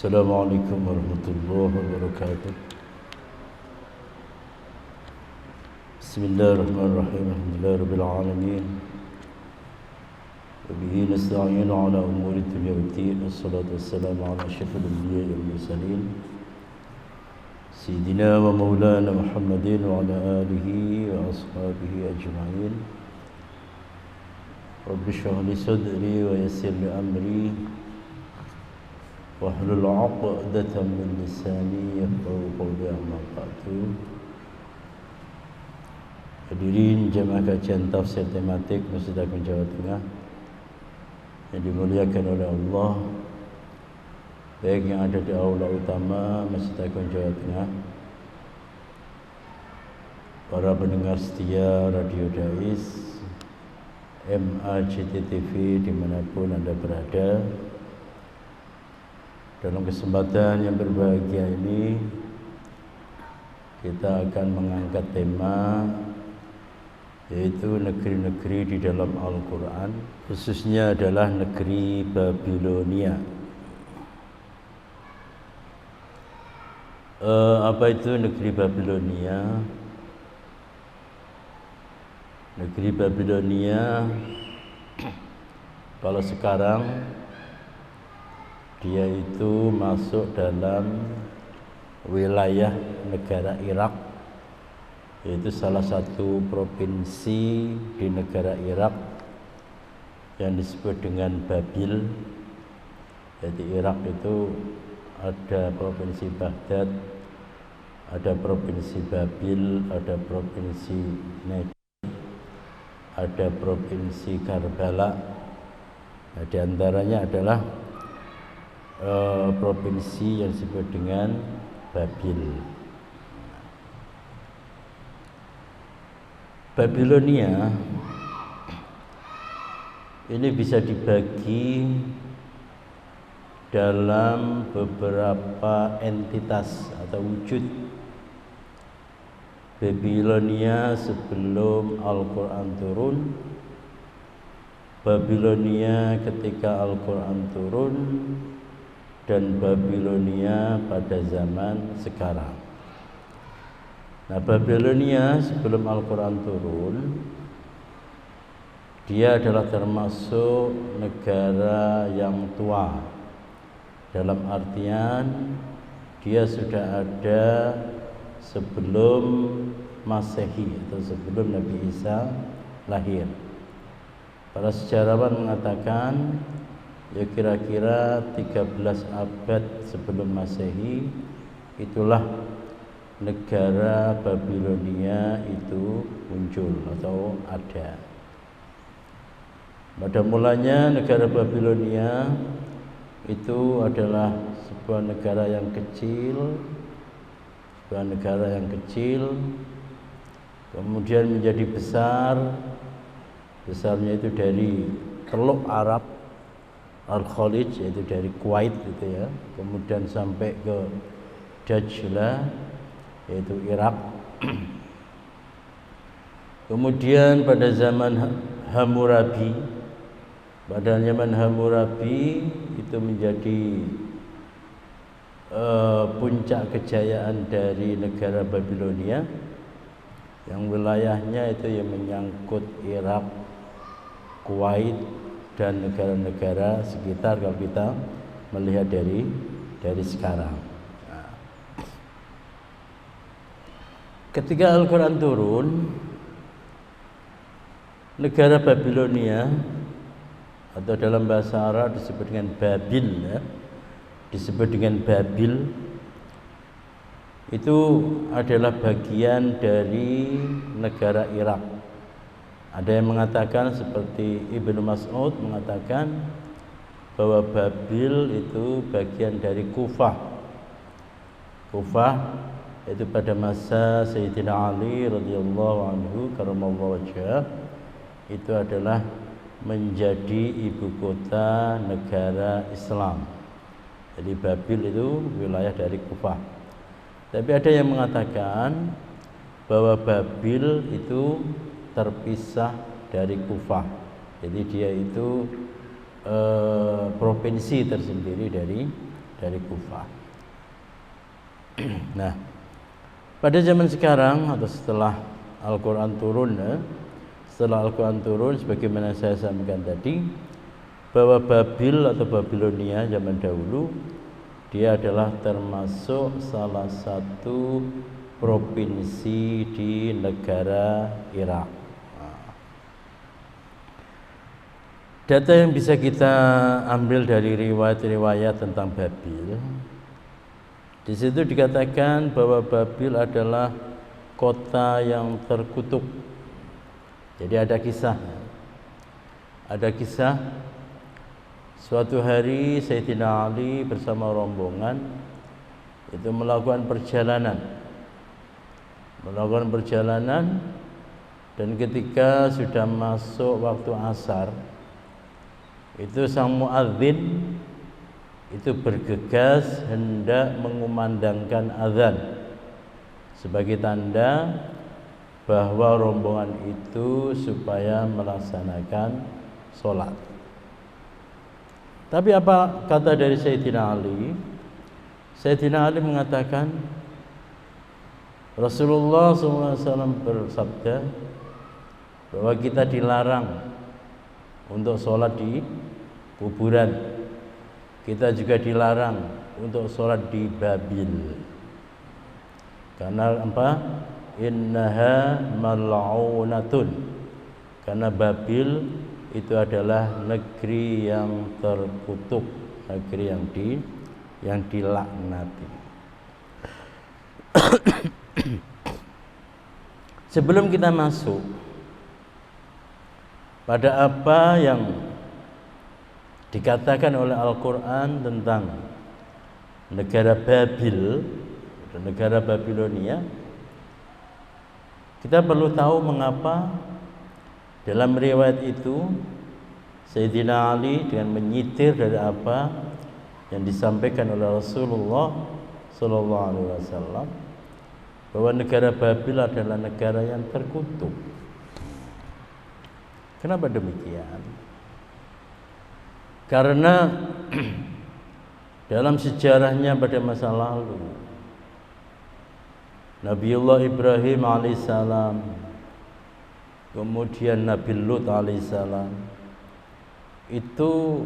Assalamualaikum warahmatullahi wabarakatuh. Bismillahirrahmanirrahim. Alhamdulillahirabbil alamin. Wa bihi nasta'inu ala umuri dunya waddin. Wassalatu wassalamu ala asyrafil anbiya'i wal mursalin. Sayyidina wa maulana Muhammadin wa ala alihi wa ashabihi ajma'in. Rabbi shrah li sadri wa yassir li amri. Wahlul 'uqdatam min lisani yafqahu qawli, amma ba'du. Hadirin jemaah kajian tafsir tematik Masjid Agung Jawa Tengah yang dimuliakan oleh Allah, baik yang ada di aula utama Masjid Agung Jawa Tengah, para pendengar setia Radio Dais, MAJT-TV dimanapun Anda berada. Dalam kesempatan yang berbahagia ini, kita akan mengangkat tema, yaitu negeri-negeri di dalam Al-Quran, khususnya adalah negeri Babilonia. Apa itu negeri Babilonia? Negeri Babilonia, kalau sekarang dia itu masuk dalam wilayah negara Irak, yaitu salah satu provinsi di negara Irak yang disebut dengan Babil. Jadi Irak itu ada provinsi Baghdad, ada provinsi Babil, ada provinsi Najd, ada provinsi Karbala. Nah, di antaranya adalah provinsi yang disebut dengan Babil. Babilonia ini bisa dibagi dalam beberapa entitas atau wujud. Babilonia sebelum Al-Quran turun, Babilonia ketika Al-Quran turun, dan Babilonia pada zaman sekarang. Nah, Babilonia sebelum Al-Quran turun, dia adalah termasuk negara yang tua, dalam artian dia sudah ada sebelum Masehi atau sebelum Nabi Isa lahir. Para sejarawan mengatakan ya kira-kira 13 abad sebelum Masehi itulah negara Babilonia itu muncul atau ada. Pada mulanya negara Babilonia itu adalah sebuah negara yang kecil, kemudian menjadi besar. Besarnya itu dari Teluk Arab Al-Khalij, yaitu dari Kuwait gitu ya, kemudian sampai ke Dajlah, yaitu Irak. Kemudian pada zaman Hammurabi, itu menjadi puncak kejayaan dari negara Babilonia, yang wilayahnya itu yang menyangkut Irak, Kuwait, dan negara-negara sekitar kalau kita melihat dari sekarang. Nah, ketika Al-Quran turun, negara Babilonia atau dalam bahasa Arab disebut dengan Babil, ya, disebut dengan Babil, itu adalah bagian dari negara Irak. Ada yang mengatakan seperti Ibnu Mas'ud mengatakan bahwa Babil itu bagian dari Kufah. Kufah itu pada masa Sayyidina Ali radhiyallahu anhu karramallahu wajhah, itu adalah menjadi ibu kota negara Islam. Jadi Babil itu wilayah dari Kufah. Tapi ada yang mengatakan bahwa Babil itu terpisah dari Kufah. Jadi dia itu provinsi tersendiri dari Kufah. Nah, pada zaman sekarang atau setelah Al-Quran turun, sebagaimana saya sampaikan tadi, bahwa Babil atau Babilonia zaman dahulu dia adalah termasuk salah satu provinsi di negara Irak. Data yang bisa kita ambil dari riwayat-riwayat tentang Babil, di situ dikatakan bahwa Babil adalah kota yang terkutuk. Jadi ada kisah suatu hari Sayyidina Ali bersama rombongan itu melakukan perjalanan dan ketika sudah masuk waktu asar itu sang muadzin itu bergegas hendak mengumandangkan azan sebagai tanda bahwa rombongan itu supaya melaksanakan sholat. Tapi apa kata dari Sayyidina Ali? Sayyidina Ali mengatakan Rasulullah SAW bersabda bahwa kita dilarang untuk sholat di kuburan. Kita juga dilarang untuk sholat di Babil. Karena apa? Innaha mal'unatun. Karena Babil itu adalah negeri yang terkutuk, negeri yang dilaknati. Sebelum kita masuk pada apa yang dikatakan oleh Al-Quran tentang negara Babil, negara Babilonia, kita perlu tahu mengapa dalam riwayat itu Sayyidina Ali dengan menyitir dari apa yang disampaikan oleh Rasulullah Sallallahu Alaihi Wasallam bahwa negara Babil adalah negara yang terkutuk. Kenapa demikian? Karena dalam sejarahnya pada masa lalu Nabiullah Ibrahim alaihissalam, kemudian Nabi Lut alaihissalam itu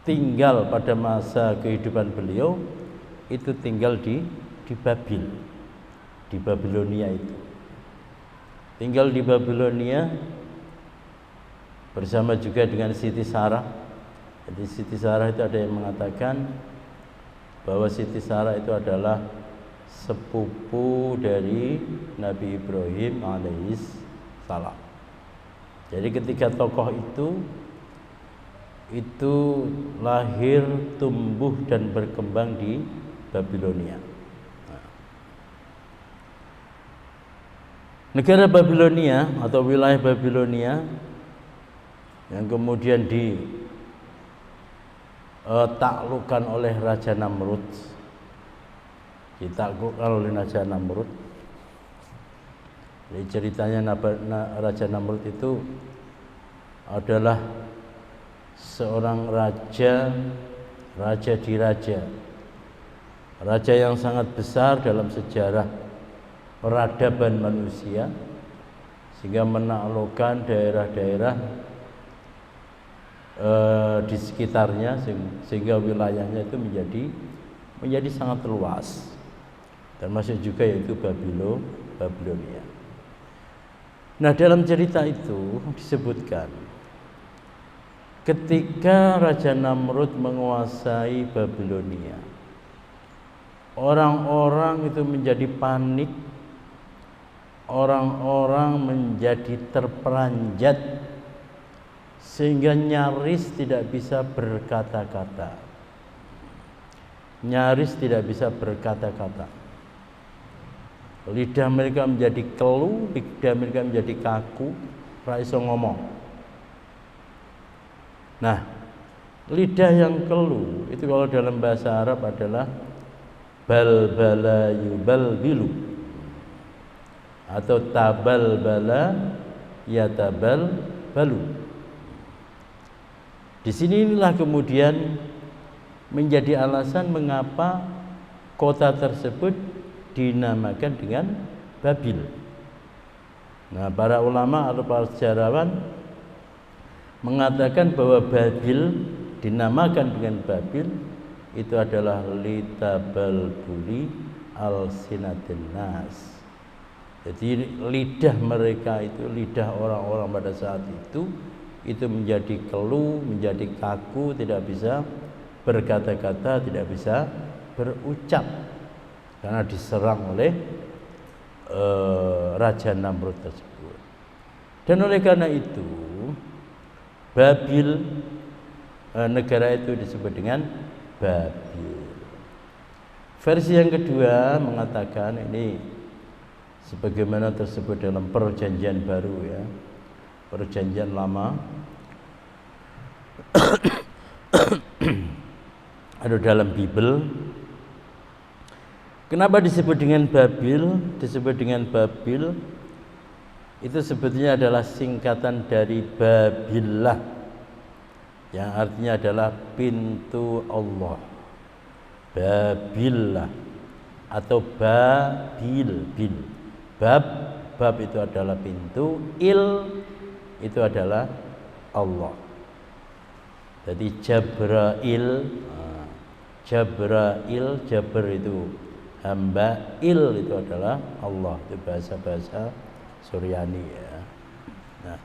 tinggal pada masa kehidupan beliau itu tinggal di Babil, di Babilonia itu. Tinggal di Babilonia bersama juga dengan Siti Sarah. Jadi Siti Sarah itu ada yang mengatakan bahwa Siti Sarah itu adalah sepupu dari Nabi Ibrahim alaihissalam. Jadi ketika tokoh itu lahir, tumbuh dan berkembang di Babilonia. Negara Babilonia atau wilayah Babilonia yang kemudian ditaklukkan oleh Raja Namrud, Jadi ceritanya Raja Namrud itu adalah seorang raja yang sangat besar dalam sejarah peradaban manusia, sehingga menaklukkan daerah-daerah di sekitarnya, sehingga wilayahnya itu menjadi sangat luas, termasuk juga yaitu Babilonia. Nah, dalam cerita itu disebutkan ketika Raja Namrud menguasai Babilonia, orang-orang itu menjadi panik, orang-orang menjadi terperanjat sehingga nyaris tidak bisa berkata-kata. Lidah mereka menjadi keluh, lidah mereka menjadi kaku, ora iso ngomong. Nah, lidah yang keluh itu kalau dalam bahasa Arab adalah balbala yubalbilu atau tabalbala yatabalbalu. Di sinilah kemudian menjadi alasan mengapa kota tersebut dinamakan dengan Babil. Nah, para ulama atau para sejarawan mengatakan bahwa Babil dinamakan dengan Babil itu adalah litabalbuli al-sinatin nas. Jadi lidah mereka itu, lidah orang-orang pada saat itu menjadi keluh, menjadi kaku, tidak bisa berkata-kata, tidak bisa berucap karena diserang oleh Raja Namrud tersebut. Dan oleh karena itu Babil, negara itu disebut dengan Babil. Versi yang kedua mengatakan ini sebagaimana tersebut dalam perjanjian baru ya, perjanjian lama atau dalam Bible. Kenapa disebut dengan Babil? Disebut dengan Babil itu sebetulnya adalah singkatan dari Babillah, yang artinya adalah pintu Allah. Babillah atau Babil, bil. Bab itu adalah pintu, il itu adalah Allah. Jadi Jabrail, Jabr itu hamba, il itu adalah Allah. Itu bahasa-bahasa Suryani ya. Nah,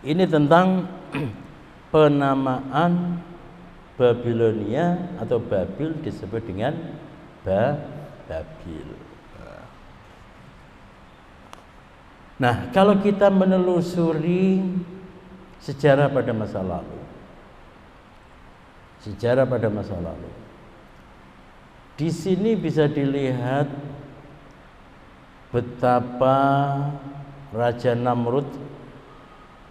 ini tentang penamaan Babilonia atau Babil disebut dengan Babil. Nah, kalau kita menelusuri sejarah pada masa lalu, di sini bisa dilihat betapa Raja Namrud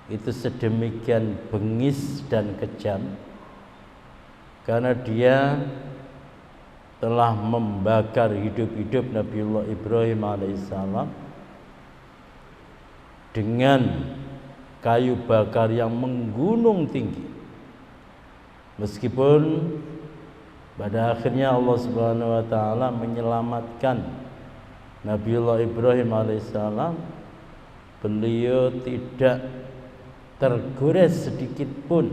itu sedemikian bengis dan kejam karena dia telah membakar hidup-hidup Nabiullah Ibrahim alaihissalam dengan kayu bakar yang menggunung tinggi. Meskipun pada akhirnya Allah Subhanahu wa taala menyelamatkan Nabiullah Ibrahim alaihissalam, beliau tidak tergores sedikit pun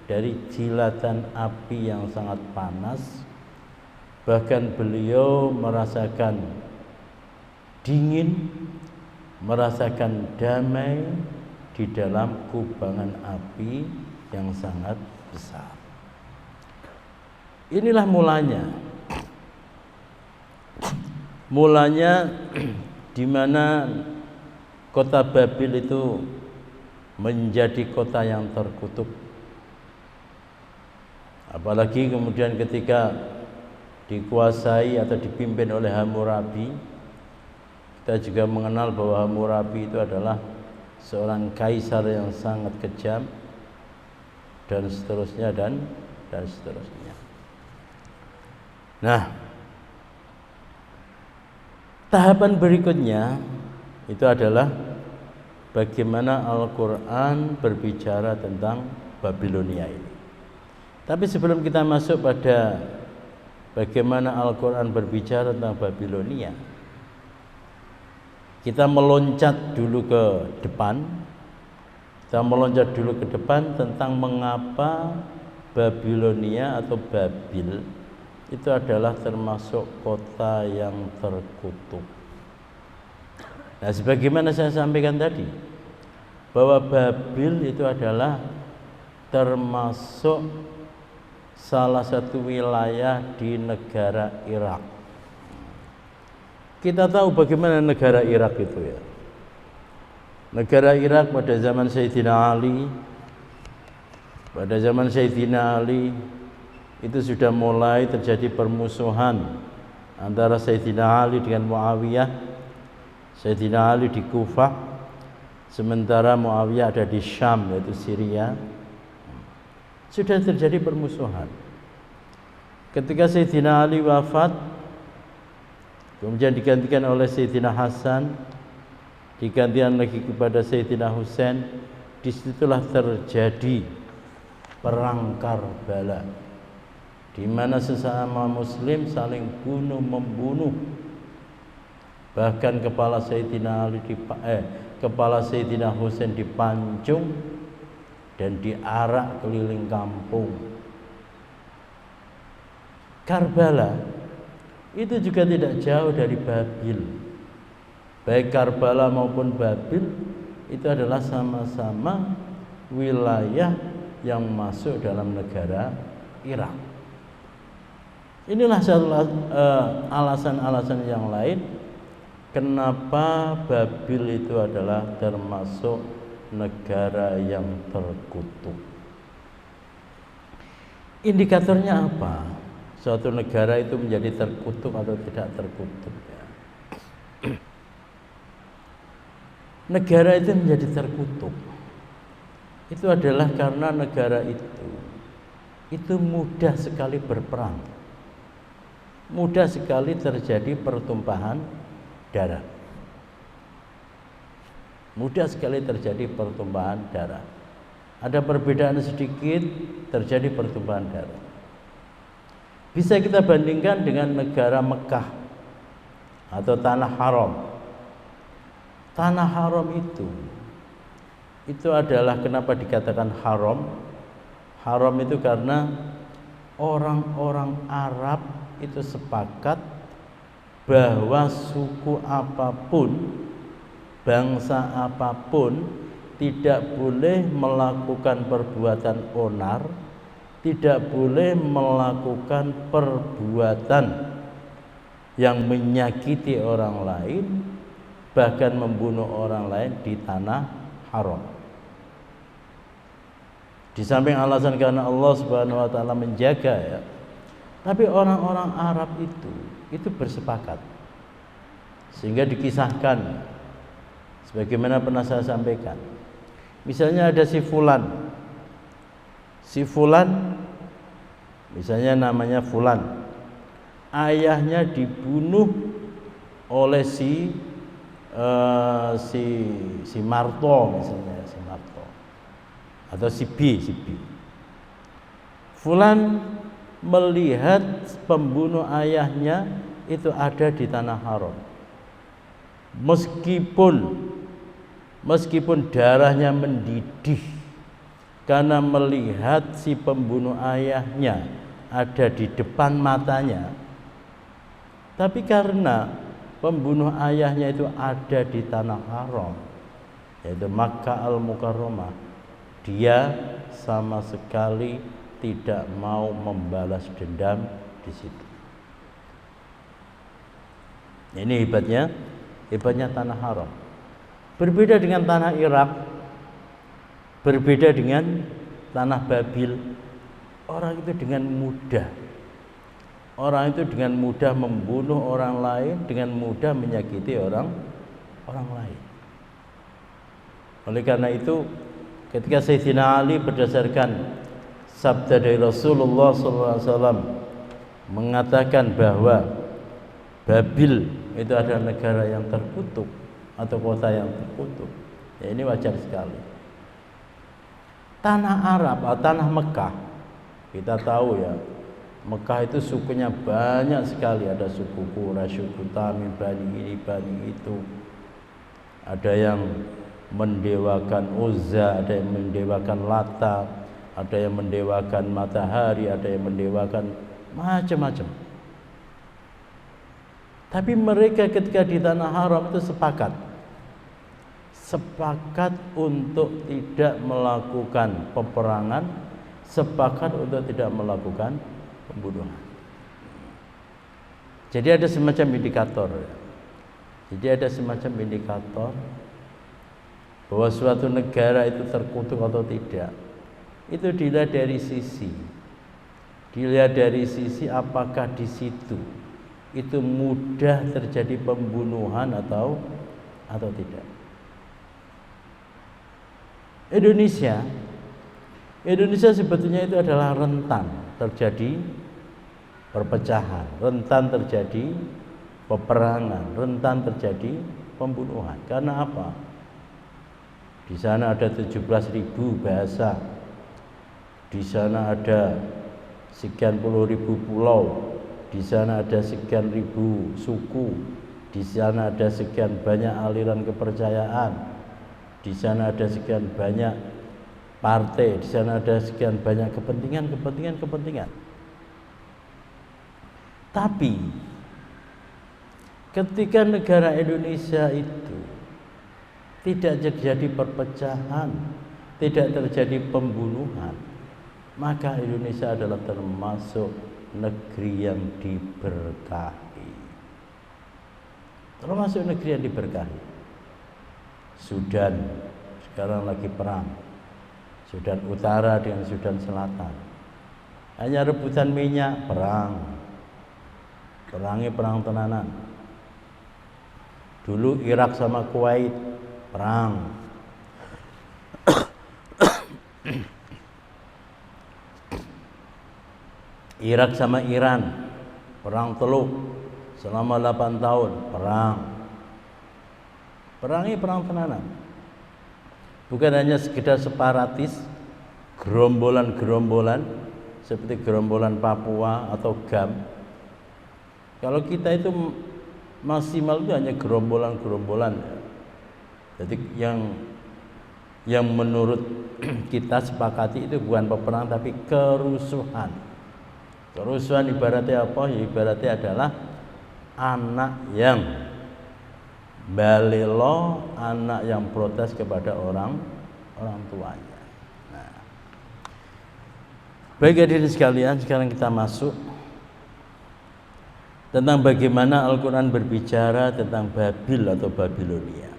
dari jilatan api yang sangat panas. Bahkan beliau merasakan dingin, merasakan damai di dalam kubangan api yang sangat besar. Inilah mulanya di mana kota Babil itu menjadi kota yang terkutuk. Apalagi kemudian ketika dikuasai atau dipimpin oleh Hammurabi. Kita juga mengenal bahwa Hammurabi itu adalah seorang kaisar yang sangat kejam dan seterusnya dan seterusnya. Nah, tahapan berikutnya itu adalah bagaimana Al-Quran berbicara tentang Babilonia ini. Tapi sebelum kita masuk pada bagaimana Al-Quran berbicara tentang Babilonia, kita meloncat dulu ke depan. Tentang mengapa Babilonia atau Babil itu adalah termasuk kota yang terkutuk. Nah, sebagaimana saya sampaikan tadi, bahwa Babil itu adalah termasuk salah satu wilayah di negara Irak. Kita tahu bagaimana negara Irak itu ya. Negara Irak pada zaman Sayyidina Ali itu sudah mulai terjadi permusuhan antara Sayyidina Ali dengan Muawiyah. Sayyidina Ali di Kufah, sementara Muawiyah ada di Syam yaitu Syria. Sudah terjadi permusuhan. Ketika Sayyidina Ali wafat, kemudian digantikan oleh Sayyidina Hasan, digantikan lagi kepada Sayyidina Husain. Disitulah terjadi perang Karbala. di mana sesama muslim saling bunuh membunuh. Bahkan kepala Sayyidina Husain dipancung dan diarak keliling kampung. Karbala itu juga tidak jauh dari Babil. Baik Karbala maupun Babil itu adalah sama-sama wilayah yang masuk dalam negara Irak. Inilah alasan-alasan yang lain kenapa Babil itu adalah termasuk negara yang terkutuk. Indikatornya apa? Suatu negara itu menjadi terkutuk atau tidak terkutuk ya. Negara itu menjadi terkutuk itu adalah karena negara itu mudah sekali berperang, mudah sekali terjadi pertumpahan darah, mudah sekali terjadi pertumpahan darah. Ada perbedaan sedikit terjadi pertumpahan darah. Bisa kita bandingkan dengan negara Mekah atau tanah haram. Tanah haram itu adalah kenapa dikatakan haram? Haram itu karena orang-orang Arab itu sepakat bahwa suku apapun, bangsa apapun tidak boleh melakukan perbuatan onar, tidak boleh melakukan perbuatan yang menyakiti orang lain, bahkan membunuh orang lain di tanah haram. Di samping alasan karena Allah Subhanahu wa taala menjaga ya. Tapi orang-orang Arab itu bersepakat. Sehingga dikisahkan sebagaimana pernah saya sampaikan. Misalnya ada si fulan. Si fulan misalnya namanya fulan. Ayahnya dibunuh oleh si Marto misalnya, si Marto. Atau si B. Fulan melihat pembunuh ayahnya itu ada di tanah haram. Meskipun darahnya mendidih karena melihat si pembunuh ayahnya ada di depan matanya, tapi karena pembunuh ayahnya itu ada di tanah haram, yaitu Makkah Al-Mukarramah, dia sama sekali tidak mau membalas dendam di situ. Ini hebatnya tanah haram. Berbeda dengan tanah Irak, berbeda dengan tanah Babil. Orang itu dengan mudah membunuh orang lain, dengan mudah menyakiti orang lain. Oleh karena itu, ketika Sayyidina Ali berdasarkan sabda dari Rasulullah SAW mengatakan bahwa Babil itu adalah negara yang terkutuk atau kota yang terkutuk, ya ini wajar sekali. Tanah Arab atau tanah Mekah, kita tahu ya, Mekah itu sukunya banyak sekali. Ada suku Quraisy, suku Tamim, Bani ini, Bani itu. Ada yang mendewakan Uzza, ada yang mendewakan Lata, ada yang mendewakan matahari, ada yang mendewakan macam-macam. Tapi mereka ketika di tanah haram itu sepakat untuk tidak melakukan peperangan, sepakat untuk tidak melakukan pembunuhan. Jadi ada semacam indikator bahwa suatu negara itu terkutuk atau tidak. Itu dilihat dari sisi apakah di situ itu mudah terjadi pembunuhan atau tidak. Indonesia sebetulnya itu adalah rentan terjadi perpecahan, rentan terjadi peperangan, rentan terjadi pembunuhan. Karena apa? Di sana ada 17.000 bahasa. Di sana ada sekian puluh ribu pulau, di sana ada sekian ribu suku, di sana ada sekian banyak aliran kepercayaan, di sana ada sekian banyak partai, di sana ada sekian banyak kepentingan. Tapi ketika negara Indonesia itu tidak terjadi perpecahan, tidak terjadi pembunuhan, maka Indonesia adalah termasuk negeri yang diberkahi. Termasuk negeri yang diberkahi. Sudan sekarang lagi perang. Sudan Utara dengan Sudan Selatan. Hanya rebutan minyak, perang. Perangnya perang tenanan. Dulu Irak sama Kuwait, perang. Irak sama Iran, perang Teluk selama 8 tahun, perang. Perangnya perang tenanan. Bukan hanya sekedar separatis, gerombolan-gerombolan seperti gerombolan Papua atau GAM. Kalau kita itu maksimal itu hanya gerombolan-gerombolan. Jadi yang menurut kita sepakati itu bukan peperangan tapi kerusuhan. Kerusuhan ibaratnya apa? Ya, ibaratnya adalah anak yang balelo, anak yang protes kepada orang tuanya. Nah, baik hadirin sekalian, sekarang kita masuk tentang bagaimana Al-Quran berbicara tentang Babil atau Babilonia.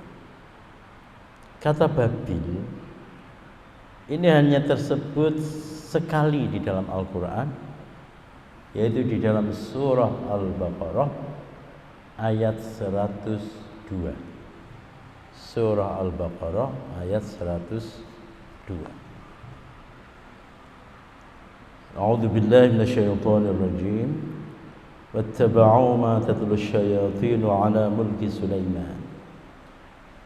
Kata Babil ini hanya tersebut sekali di dalam Al-Quran, yaitu di dalam surah Al-Baqarah ayat 102. Surah Al-Baqarah ayat 102. A'udzu billahi minasyaitonir rajim. واتبعوا ما تتلو الشياطين على ملك سليمان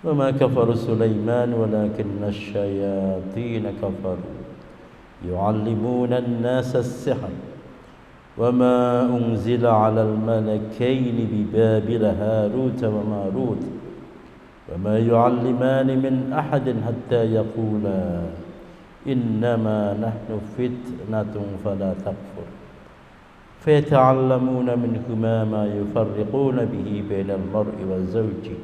وما كفر سليمان ولكن الشياطين كفروا يعلمون الناس السحر وما أنزل على الملكين ببابل هاروت وماروت وما يعلمان من أحد حتى يقولا إنما نحن فتنة فلا تكفر فيتعلمون منهما ما يفرقون به بين المرء وزوجه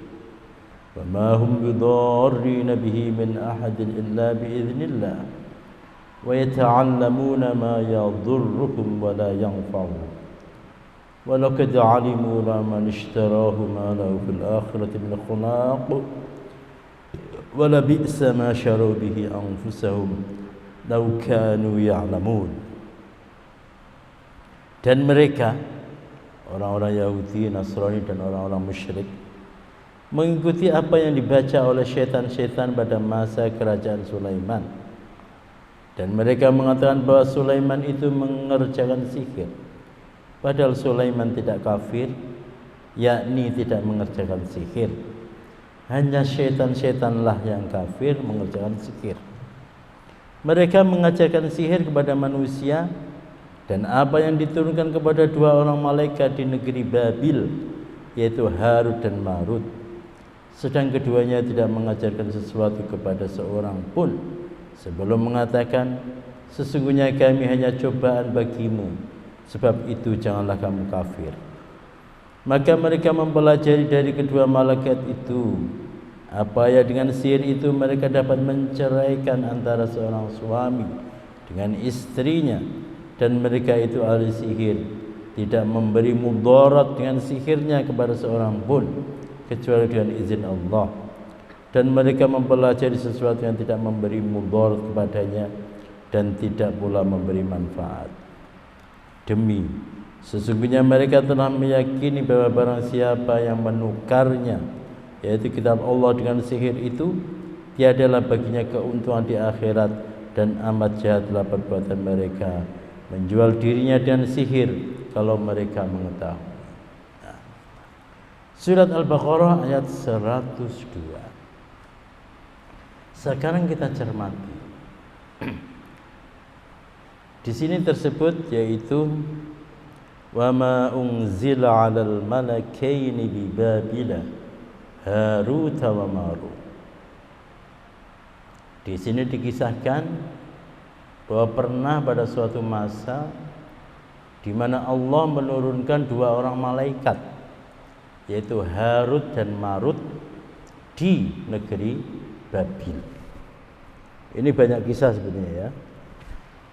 وما هم بضارين به من أحد إلا بإذن الله ويتعلمون ما يضرهم ولا ينفعهم ولقد علموا لمن اشتراه ما له في الآخرة من خلاق ولبئس ما شروا به أنفسهم لو كانوا يعلمون. Dan mereka, orang-orang Yahudi, Nasrani dan orang-orang musyrik, mengikuti apa yang dibaca oleh syaitan-syaitan pada masa kerajaan Sulaiman. Dan mereka mengatakan bahwa Sulaiman itu mengerjakan sihir. Padahal Sulaiman tidak kafir, yakni tidak mengerjakan sihir. Hanya syaitan-syaitanlah yang kafir mengerjakan sihir. Mereka mengajarkan sihir kepada manusia. Dan apa yang diturunkan kepada dua orang malaikat di negeri Babil, yaitu Harut dan Marut, sedang keduanya tidak mengajarkan sesuatu kepada seorang pun sebelum mengatakan, sesungguhnya kami hanya cobaan bagimu, sebab itu janganlah kamu kafir. Maka mereka mempelajari dari kedua malaikat itu apa ya dengan sihir itu mereka dapat menceraikan antara seorang suami dengan istrinya. Dan mereka itu ahli sihir, tidak memberi mudarat dengan sihirnya kepada seorang pun kecuali dengan izin Allah. Dan mereka mempelajari sesuatu yang tidak memberi mudarat kepadanya dan tidak pula memberi manfaat. Demi sesungguhnya mereka telah meyakini bahwa barang siapa yang menukarnya, yaitu kitab Allah dengan sihir itu, tiadalah baginya keuntungan di akhirat, dan amat jahatlah perbuatan mereka menjual dirinya dengan sihir kalau mereka mengetahui. Nah, surat Al-Baqarah ayat 102. Sekarang kita cermati Di sini tersebut yaitu wa ma unzila 'alal malakaini bi Babila Harut wa Marut. Di sini dikisahkan bahwa pernah pada suatu masa di mana Allah menurunkan dua orang malaikat yaitu Harut dan Marut di negeri Babil. Ini banyak kisah sebenarnya ya.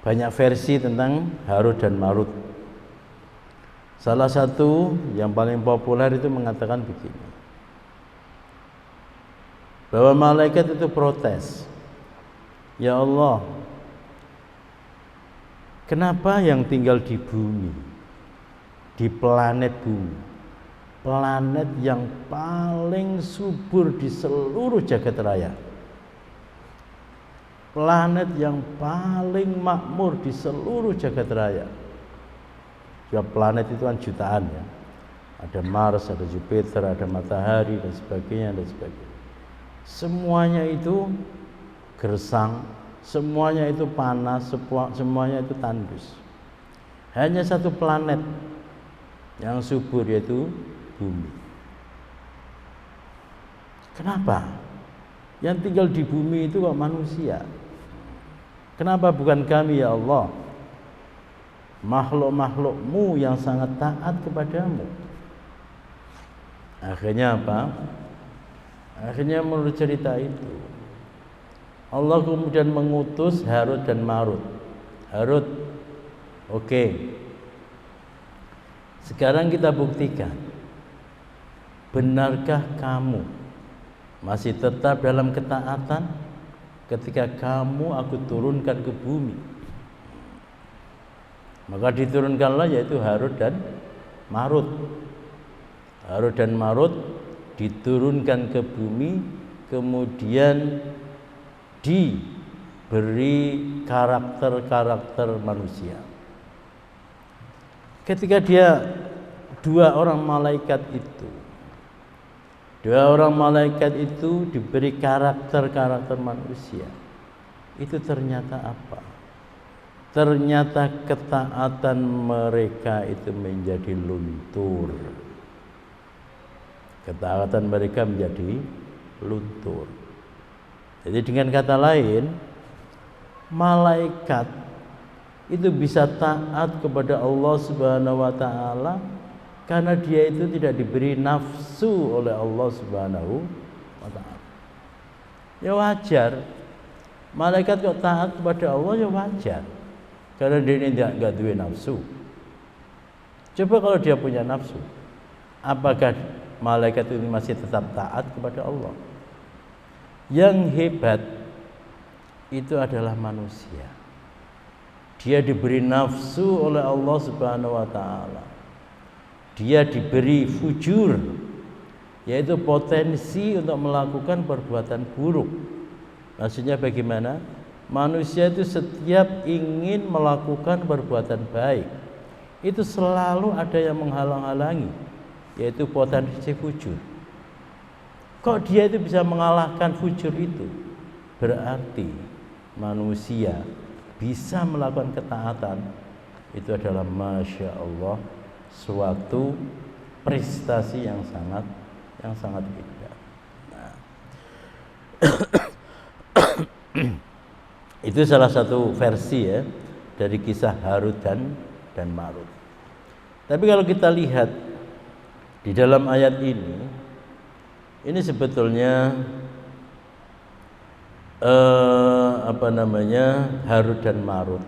Banyak versi tentang Harut dan Marut. Salah satu yang paling populer itu mengatakan begini, bahwa malaikat itu protes, ya Allah, kenapa yang tinggal di bumi, di planet bumi, planet yang paling subur di seluruh jagat raya, planet yang paling makmur di seluruh jagat raya. Ya, planet itu kan jutaan ya. Ada Mars, ada Jupiter, ada matahari dan sebagainya dan sebagainya. Semuanya itu gersang, semuanya itu panas, semuanya itu tandus. Hanya satu planet yang subur yaitu bumi. Kenapa? Yang tinggal di bumi itu kok manusia? Kenapa bukan kami ya Allah? Makhluk-makhlukmu yang sangat taat kepadamu. Akhirnya apa? Akhirnya menurut cerita itu Allah kemudian mengutus Harut dan Marut. Harut, oke. Sekarang kita buktikan, benarkah kamu masih tetap dalam ketaatan ketika aku turunkan ke bumi? Maka diturunkanlah yaitu Harut dan Marut. Harut dan Marut diturunkan ke bumi, kemudian diberi karakter-karakter manusia. Ketika dua orang malaikat itu diberi karakter-karakter manusia, itu ternyata apa? Ternyata ketaatan mereka itu menjadi luntur. Ketaatan mereka menjadi luntur. Jadi dengan kata lain, malaikat itu bisa taat kepada Allah Subhanahu wa taala karena dia itu tidak diberi nafsu oleh Allah Subhanahu wa taala. Ya wajar. Malaikat kok taat kepada Allah ya wajar. Karena dia ini enggak duwe nafsu. Coba kalau dia punya nafsu, apakah malaikat itu masih tetap taat kepada Allah? Yang hebat itu adalah manusia. Dia diberi nafsu oleh Allah Subhanahu wa taala. Dia diberi fujur, yaitu potensi untuk melakukan perbuatan buruk. Maksudnya bagaimana? Manusia itu setiap ingin melakukan perbuatan baik, itu selalu ada yang menghalang-halangi, yaitu potensi fujur. Kok dia itu bisa mengalahkan fujur itu? Berarti manusia bisa melakukan ketaatan. Itu adalah Masya Allah suatu prestasi yang sangat indah. Nah. Itu salah satu versi ya dari kisah Harut dan Marut. Tapi kalau kita lihat di dalam ayat ini sebetulnya Harut dan Marut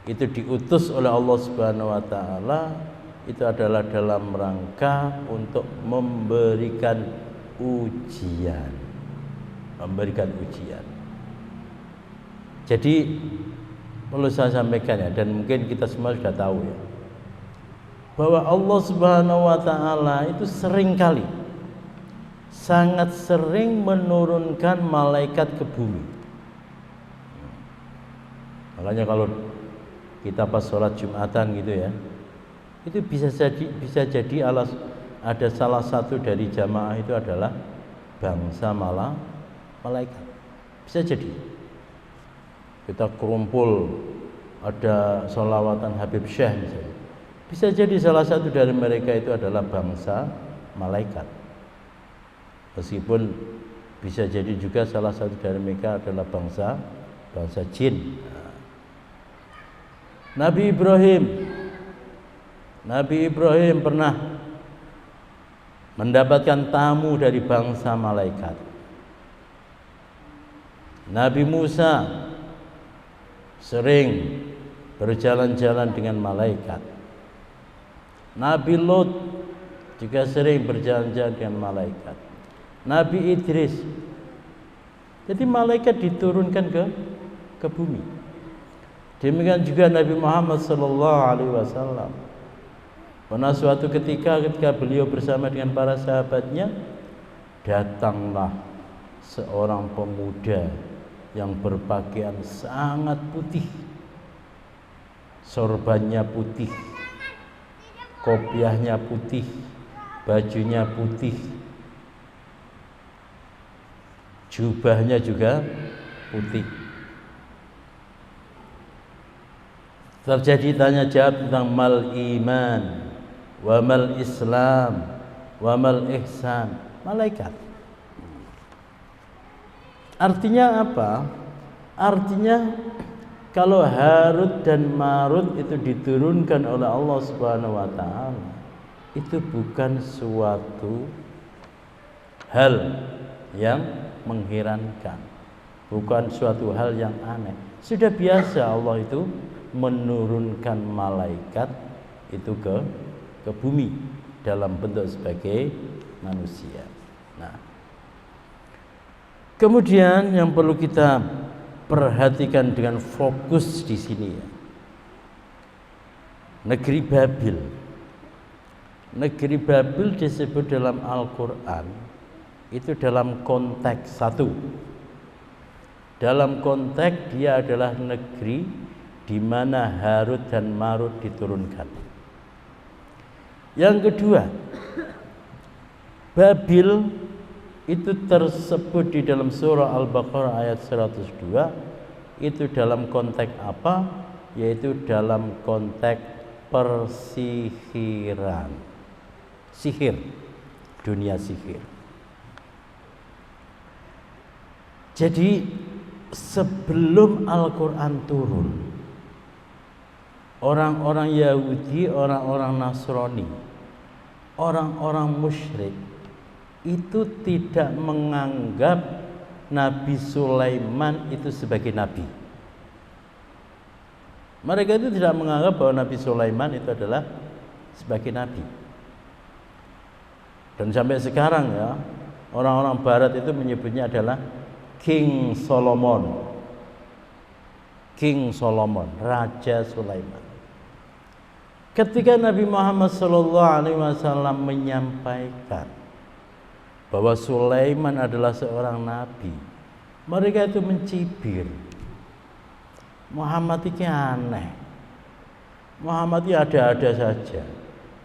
itu diutus oleh Allah Subhanahu wa taala, itu adalah dalam rangka untuk memberikan ujian. Jadi perlu saya sampaikan ya, dan mungkin kita semua sudah tahu ya, bahwa Allah Subhanahu wa taala itu sangat sering menurunkan malaikat ke bumi. Makanya kalau kita pas sholat Jumatan gitu ya, itu bisa jadi ada salah satu dari jamaah itu adalah bangsa malaikat. Bisa jadi kita kumpul ada sholawatan Habib Syekh misalnya. Bisa jadi salah satu dari mereka itu adalah bangsa malaikat. Meskipun bisa jadi juga salah satu dari mereka adalah bangsa jin. Nabi Ibrahim pernah mendapatkan tamu dari bangsa malaikat. Nabi Musa sering berjalan-jalan dengan malaikat. Nabi Lot juga sering berjalan-jalan dengan malaikat. Nabi Idris. Jadi malaikat diturunkan ke bumi. Demikian juga Nabi Muhammad SAW. Pernah suatu ketika beliau bersama dengan para sahabatnya, datanglah seorang pemuda yang berpakaian sangat putih, sorbannya putih, kopiahnya putih, bajunya putih, jubahnya juga putih. Terjadi tanya jawab tentang mal iman, wa mal islam, wa mal ihsan. Malaikat. Artinya apa? Artinya kalau Harut dan Marut itu diturunkan oleh Allah Subhanahu wa taala, itu bukan suatu hal yang mengherankan, bukan suatu hal yang aneh. Sudah biasa Allah itu menurunkan malaikat itu ke bumi dalam bentuk sebagai manusia. Nah, kemudian yang perlu kita perhatikan dengan fokus di sini ya, negeri Babil. Negeri Babil disebut dalam Al-Quran itu dalam konteks satu. Dalam konteks dia adalah negeri di mana Harut dan Marut diturunkan. Yang kedua, Babil itu tersebut di dalam surah Al-Baqarah ayat 102 itu dalam konteks apa? Yaitu dalam konteks persihiran. Sihir, dunia sihir. Jadi sebelum Al-Quran turun, orang-orang Yahudi, orang-orang Nasrani, orang-orang musyrik itu tidak menganggap Nabi Sulaiman itu sebagai nabi. Mereka itu tidak menganggap bahwa Nabi Sulaiman itu adalah sebagai nabi. Dan sampai sekarang ya, orang-orang barat itu menyebutnya adalah King Solomon. King Solomon, Raja Sulaiman. Ketika Nabi Muhammad SAW menyampaikan bahwa Sulaiman adalah seorang nabi, mereka itu mencibir. Muhammad ini aneh. Muhammad ini ada-ada saja.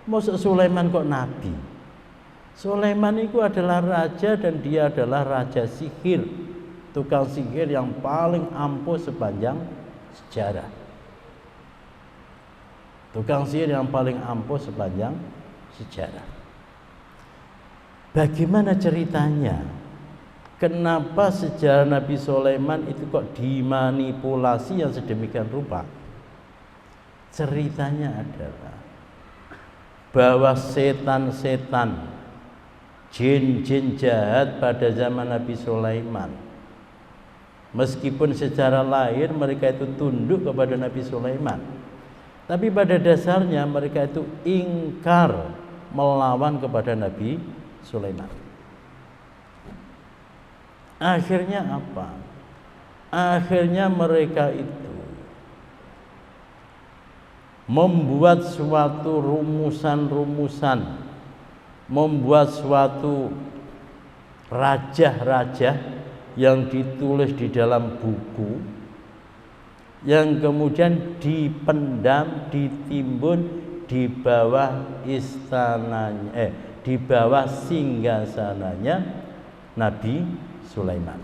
Masa Sulaiman kok nabi? Sulaiman itu adalah raja dan dia adalah raja sihir, tukang sihir yang paling ampuh sepanjang sejarah. Tukang sihir yang paling ampuh sepanjang sejarah. Bagaimana ceritanya? Kenapa sejarah Nabi Sulaiman itu kok dimanipulasi yang sedemikian rupa? Ceritanya adalah bahwa setan-setan, jin-jin jahat pada zaman Nabi Sulaiman, meskipun secara lahir mereka itu tunduk kepada Nabi Sulaiman, tapi pada dasarnya mereka itu ingkar melawan kepada Nabi Sulaiman. Akhirnya apa? Akhirnya mereka itu membuat suatu rumusan-rumusan, membuat suatu raja-raja yang ditulis di dalam buku, yang kemudian dipendam, ditimbun di bawah istananya, di bawah singgasananya Nabi Sulaiman.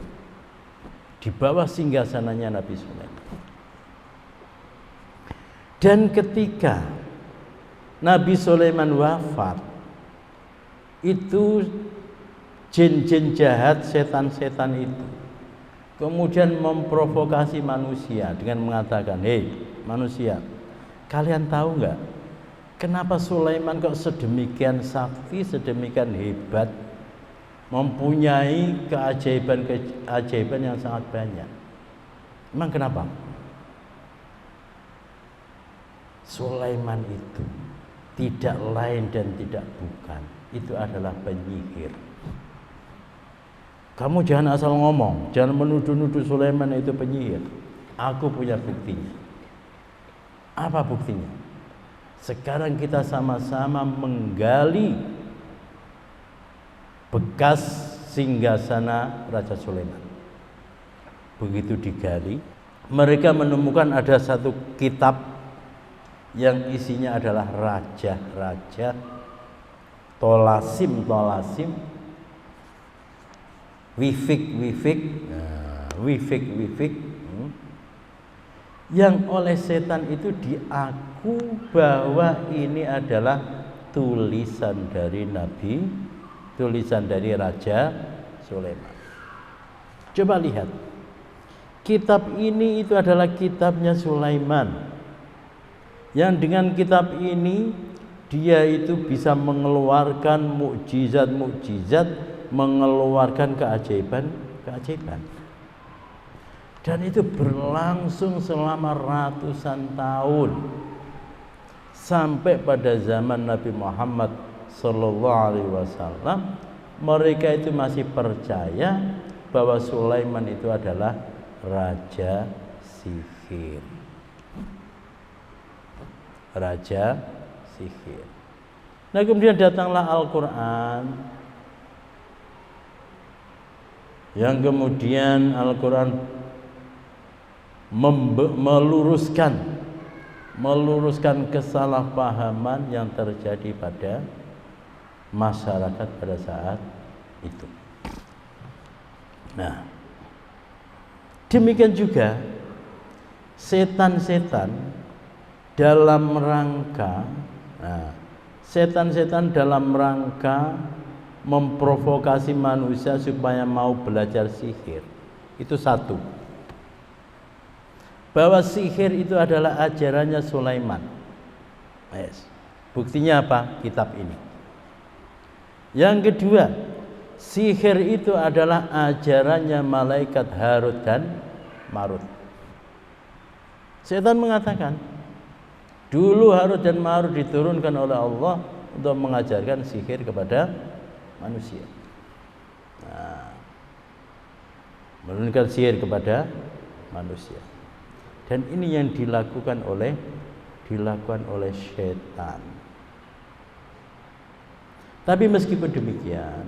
Di bawah singgasananya Nabi Sulaiman. Dan ketika Nabi Sulaiman wafat, itu jin-jin jahat, setan-setan itu kemudian memprovokasi manusia dengan mengatakan, hei manusia, kalian tahu nggak kenapa Sulaiman kok sedemikian sakti, sedemikian hebat, mempunyai keajaiban yang sangat banyak? Emang kenapa? Sulaiman itu tidak lain dan tidak bukan, itu adalah penyihir. Kamu jangan asal ngomong, jangan menuduh-nuduh Sulaiman itu penyihir. Aku punya buktinya. Apa buktinya? Sekarang kita sama-sama menggali bekas singgasana Raja Sulaiman. Begitu digali, mereka menemukan ada satu kitab yang isinya adalah raja-raja, tolasim, wifik, yang oleh setan itu diaku bahwa ini adalah tulisan dari Nabi, tulisan dari Raja Sulaiman. Coba lihat, kitab ini itu adalah kitabnya Sulaiman, yang dengan kitab ini dia itu bisa mengeluarkan mukjizat-mukjizat, mengeluarkan keajaiban. Dan itu berlangsung selama ratusan tahun, sampai pada zaman Nabi Muhammad sallallahu alaihi wasallam mereka itu masih percaya bahwa Sulaiman itu adalah raja sihir. Raja sihir. Nah, kemudian datanglah Al-Quran, yang kemudian Al-Quran meluruskan kesalahpahaman yang terjadi pada masyarakat pada saat itu. Nah, demikian juga setan-setan dalam rangka memprovokasi manusia supaya mau belajar sihir. Itu satu, bahwa sihir itu adalah ajarannya Sulaiman. Buktinya apa? Kitab ini. Yang kedua, sihir itu adalah ajarannya malaikat Harut dan Marut. Setan mengatakan, dulu Harut dan Marut diturunkan oleh Allah untuk mengajarkan sihir kepada manusia. Menurunkan sihir kepada manusia. Dan ini yang dilakukan oleh setan. Tapi meskipun demikian,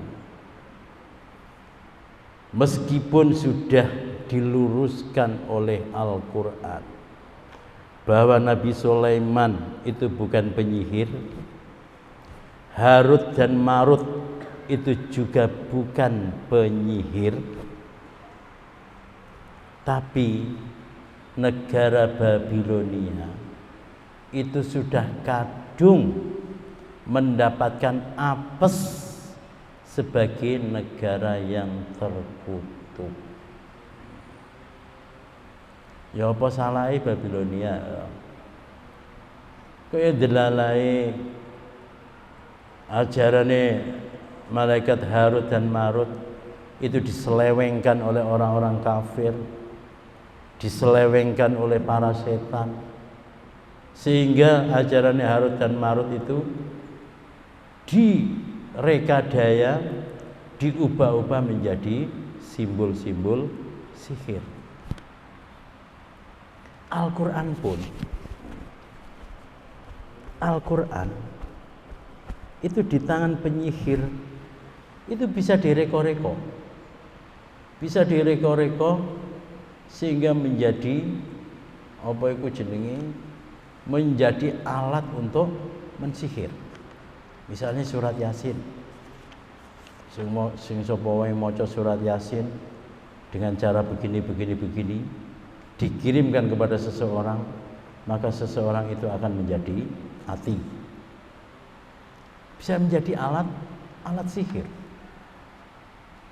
meskipun sudah diluruskan oleh Al-Quran bahwa Nabi Sulaiman itu bukan penyihir, Harut dan Marut itu juga bukan penyihir, tapi negara Babilonia itu sudah kadung mendapatkan apes sebagai negara yang terkutuk. Ya apa salahnya Babilonia? Kaya delalai ajarane malaikat Harut dan Marut itu diselewengkan oleh orang-orang kafir, diselewengkan oleh para setan, sehingga ajarannya Harut dan Marut itu direkadaya, diubah-ubah menjadi simbol-simbol sihir. Al-Quran pun, Al-Quran itu di tangan penyihir itu bisa direko-reko, sehingga menjadi apa iku jenenge, menjadi alat untuk mensihir. Misalnya surat Yasin, sing sapa wae maca surat Yasin dengan cara begini dikirimkan kepada seseorang, maka seseorang itu akan menjadi mati. Bisa menjadi alat sihir.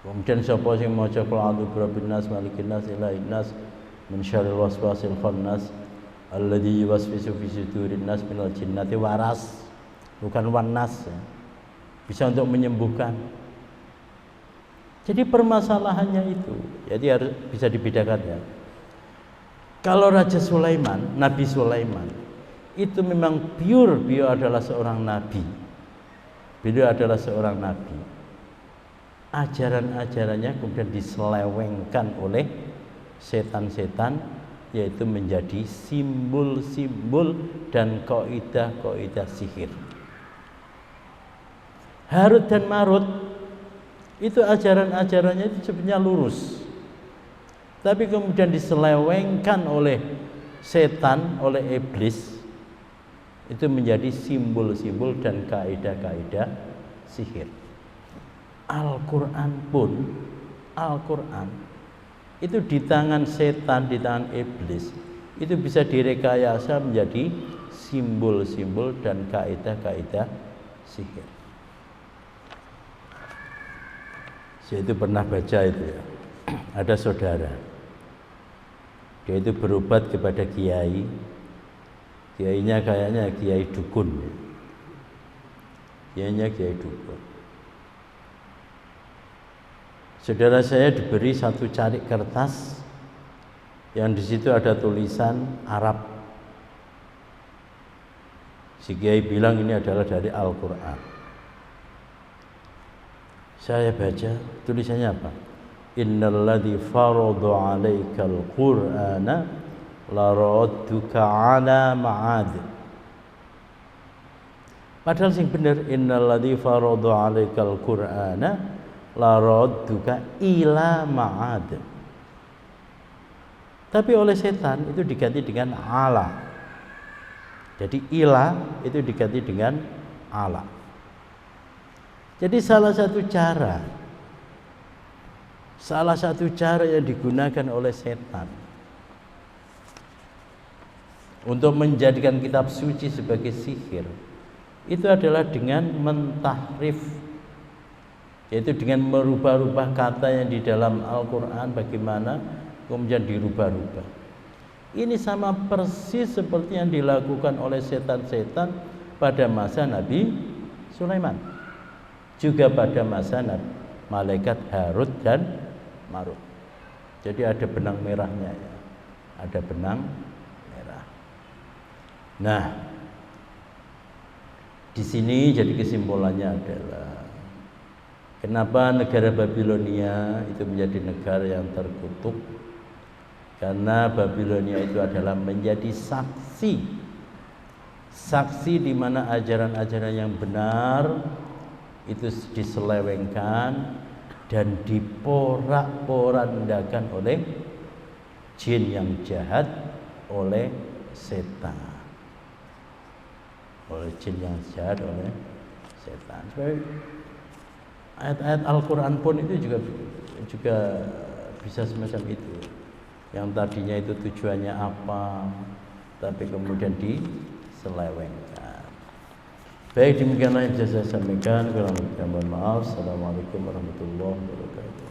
Kemudian siapa yang maca qul a'udzu birabbin nas malikin nas ilahin nas min syarril waswasil khannas alladzi yuwaswisu fi sudurin nas minal jinnati waras, bukan wanas ya. Bisa untuk menyembuhkan. Jadi permasalahannya itu, jadi harus bisa dibedakan ya. Kalau Raja Sulaiman, Nabi Sulaiman itu memang pure, beliau adalah seorang nabi. Beliau adalah seorang nabi. Ajaran-ajarannya kemudian diselewengkan oleh setan-setan, yaitu menjadi simbol-simbol dan kaidah-kaidah sihir. Harut dan Marut itu ajaran-ajarannya itu sebenarnya lurus, tapi kemudian diselewengkan oleh setan, oleh iblis, itu menjadi simbol-simbol dan kaidah-kaidah sihir. Al-Quran pun, Al-Quran itu di tangan setan, di tangan iblis, itu bisa direkayasa menjadi simbol-simbol dan kaidah-kaidah sihir. Saya itu pernah baca itu ya, ada saudara, dia itu berobat kepada kiai, kiainya kayaknya kiai dukun, kiainya kiai dukun. Saudara saya diberi satu carik kertas yang di situ ada tulisan Arab. Si kiai bilang ini adalah dari Al-Quran. Saya baca tulisannya apa? Innalladzi farada 'alaikal Qur'ana la radduka 'ala ma'ad. Padahal sing bener innalladzi farada 'alaikal Qur'ana la radduka ila ma'ad. Tapi oleh setan itu diganti dengan ala. Jadi ila itu diganti dengan ala. Jadi salah satu cara yang digunakan oleh setan untuk menjadikan kitab suci sebagai sihir itu adalah dengan mentahrif, yaitu dengan merubah-rubah kata yang di dalam Al-Quran, bagaimana kemudian dirubah-rubah. Ini sama persis seperti yang dilakukan oleh setan-setan pada masa Nabi Sulaiman, juga pada masa malaikat Harut dan Marut. Jadi ada benang merahnya ya, ada benang merah. Nah, di sini jadi kesimpulannya adalah kenapa negara Babilonia itu menjadi negara yang terkutuk? Karena Babilonia itu adalah menjadi saksi di mana ajaran-ajaran yang benar itu diselewengkan dan diporak-porandakan oleh jin yang jahat, oleh setan. Oleh jin yang jahat, oleh setan. Ayat-ayat Al-Quran pun itu juga bisa semacam itu. Yang tadinya itu tujuannya apa, tapi kemudian diselewengkan. Baik, demikianlah yang bisa saya sampaikan. Kurang lebihnya mohon maaf. Assalamualaikum warahmatullahi wabarakatuh.